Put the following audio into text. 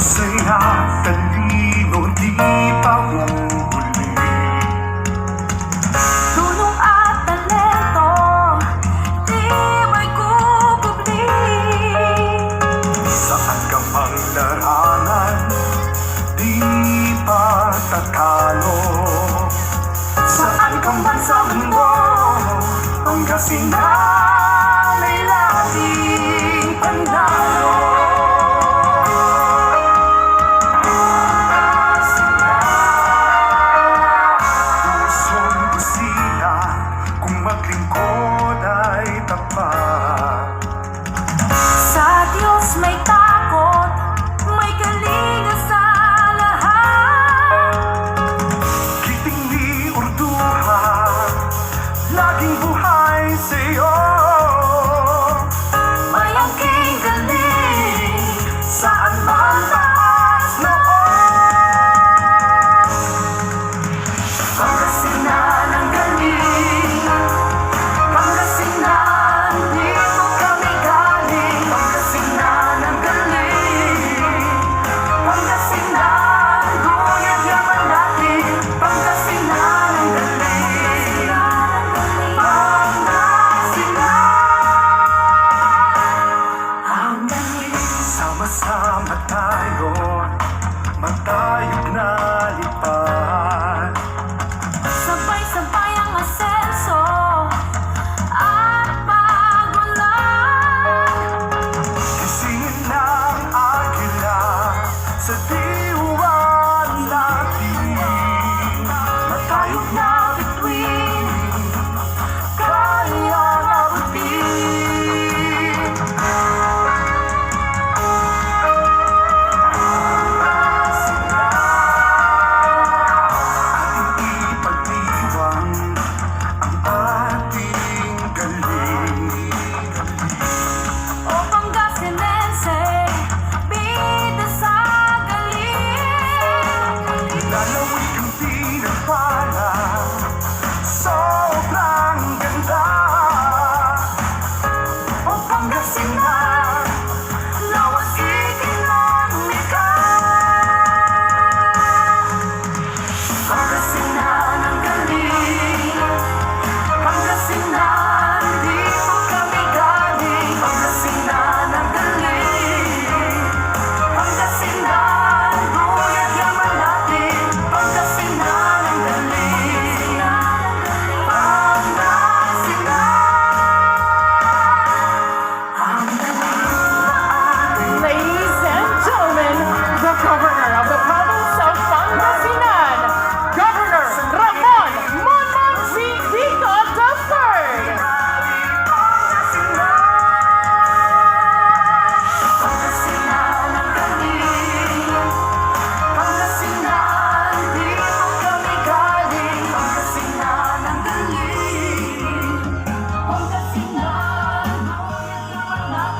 Masaya, talino, di pa uhuli. Tulong at talento, di may kukubli. Saan ka mang larangan, di pa tatalo. Saan ka man sa mundo, Pangasinan ay laging panalo. Maglingkod ay tapat. Sa Diyos may takot, may kalinga sa lahat. Kiting ni Urduha, laging buhay sa'yo. May angking galing, saan man taas noon. Pangasinan ang galing, Pangasinan, dito kami galing. Pangasinan ang galing, Pangasinan, guyad yaman natin. Pangasinan ang galing, Pangasinan ang galing. Sama-sama tayo